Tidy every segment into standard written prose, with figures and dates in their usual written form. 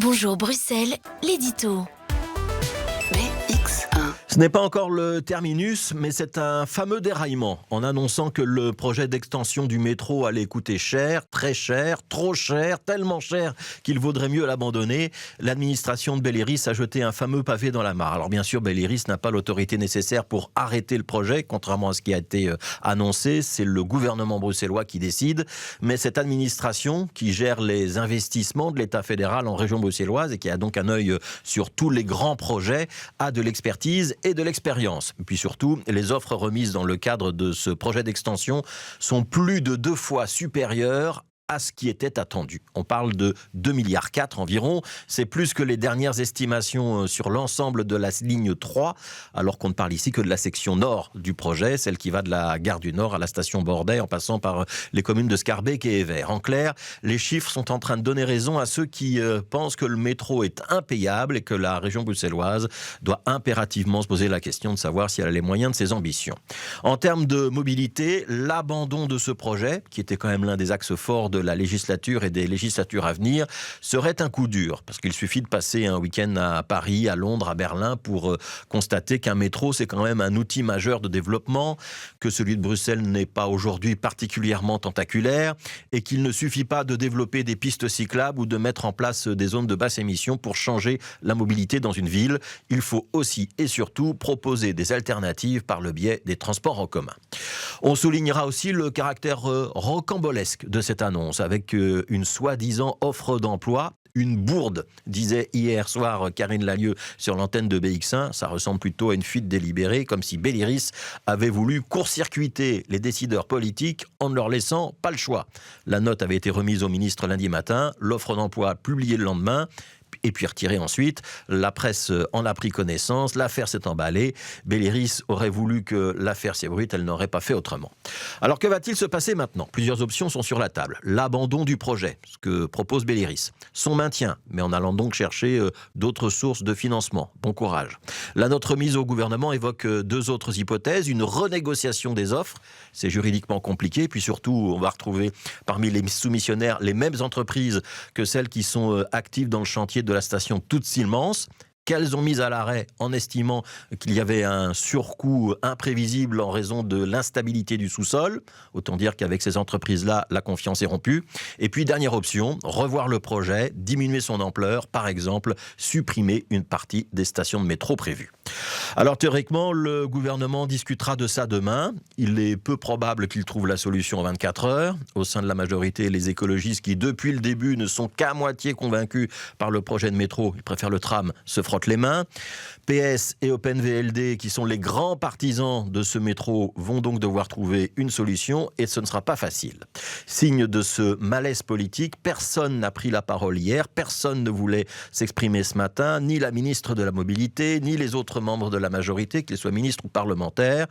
Bonjour Bruxelles, l'édito. BX1. Ce n'est pas encore le terminus, mais c'est un fameux déraillement en annonçant que le projet d'extension du métro allait coûter cher, très cher, trop cher, tellement cher qu'il vaudrait mieux l'abandonner. L'administration de Belléris a jeté un fameux pavé dans la mare. Alors bien sûr, Belléris n'a pas l'autorité nécessaire pour arrêter le projet, contrairement à ce qui a été annoncé. C'est le gouvernement bruxellois qui décide, mais cette administration qui gère les investissements de l'État fédéral en région bruxelloise et qui a donc un œil sur tous les grands projets, a de l'expertise et de l'expérience. Et puis surtout, les offres remises dans le cadre de ce projet d'extension sont plus de 2 fois supérieures à ce qui était attendu. On parle de 2,4 milliards environ. C'est plus que les dernières estimations sur l'ensemble de la ligne 3, alors qu'on ne parle ici que de la section nord du projet, celle qui va de la gare du Nord à la station Bordet, en passant par les communes de Schaerbeek et Evere. En clair, les chiffres sont en train de donner raison à ceux qui pensent que le métro est impayable et que la région bruxelloise doit impérativement se poser la question de savoir si elle a les moyens de ses ambitions. En termes de mobilité, l'abandon de ce projet, qui était quand même l'un des axes forts de la législature et des législatures à venir, serait un coup dur, parce qu'il suffit de passer un week-end à Paris, à Londres, à Berlin pour constater qu'un métro, c'est quand même un outil majeur de développement, que celui de Bruxelles n'est pas aujourd'hui particulièrement tentaculaire, et qu'il ne suffit pas de développer des pistes cyclables ou de mettre en place des zones de basse émission pour changer la mobilité dans une ville. Il faut aussi et surtout proposer des alternatives par le biais des transports en commun. On soulignera aussi le caractère rocambolesque de cette annonce, avec une soi-disant offre d'emploi. Une bourde, disait hier soir Karine Lallieu sur l'antenne de BX1. Ça ressemble plutôt à une fuite délibérée, comme si Belléris avait voulu court-circuiter les décideurs politiques en ne leur laissant pas le choix. La note avait été remise au ministre lundi matin, l'offre d'emploi publiée le lendemain, et puis retirée ensuite. La presse en a pris connaissance, l'affaire s'est emballée. Belléris aurait voulu que l'affaire s'ébruite, elle n'aurait pas fait autrement. Alors que va-t-il se passer maintenant ? Plusieurs options sont sur la table. L'abandon du projet, ce que propose Belléris. Son maintien, mais en allant donc chercher d'autres sources de financement. Bon courage. La note remise au gouvernement évoque 2 autres hypothèses. Une renégociation des offres, c'est juridiquement compliqué. Puis surtout, on va retrouver parmi les soumissionnaires les mêmes entreprises que celles qui sont actives dans le chantier de la station Toute-Silmance, qu'elles ont mis à l'arrêt en estimant qu'il y avait un surcoût imprévisible en raison de l'instabilité du sous-sol. Autant dire qu'avec ces entreprises-là, la confiance est rompue. Et puis, dernière option, revoir le projet, diminuer son ampleur, par exemple, supprimer une partie des stations de métro prévues. Alors théoriquement, le gouvernement discutera de ça demain. Il est peu probable qu'il trouve la solution en 24 heures. Au sein de la majorité, les écologistes qui, depuis le début, ne sont qu'à moitié convaincus par le projet de métro, ils préfèrent le tram, se frottent les mains. PS et OpenVLD, qui sont les grands partisans de ce métro, vont donc devoir trouver une solution et ce ne sera pas facile. Signe de ce malaise politique, personne n'a pris la parole hier, personne ne voulait s'exprimer ce matin, ni la ministre de la Mobilité, ni les autres membres de la majorité, qu'ils soient ministres ou parlementaires.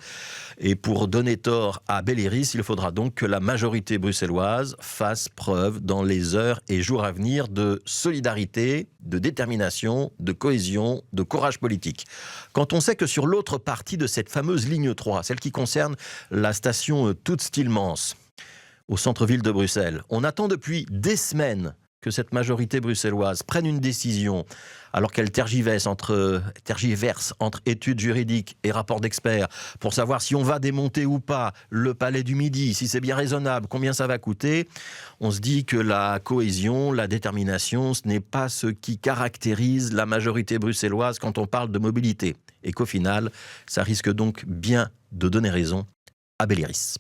Et pour donner tort à Belléris, il faudra donc que la majorité bruxelloise fasse preuve dans les heures et jours à venir de solidarité, de détermination, de cohésion, de courage politique. Quand on sait que sur l'autre partie de cette fameuse ligne 3, celle qui concerne la station Toute-Stillmans, au centre-ville de Bruxelles, on attend depuis des semaines que cette majorité bruxelloise prenne une décision alors qu'elle tergiverse entre études juridiques et rapports d'experts pour savoir si on va démonter ou pas le palais du Midi, si c'est bien raisonnable, combien ça va coûter. On se dit que la cohésion, la détermination, ce n'est pas ce qui caractérise la majorité bruxelloise quand on parle de mobilité. Et qu'au final, ça risque donc bien de donner raison à Belléris.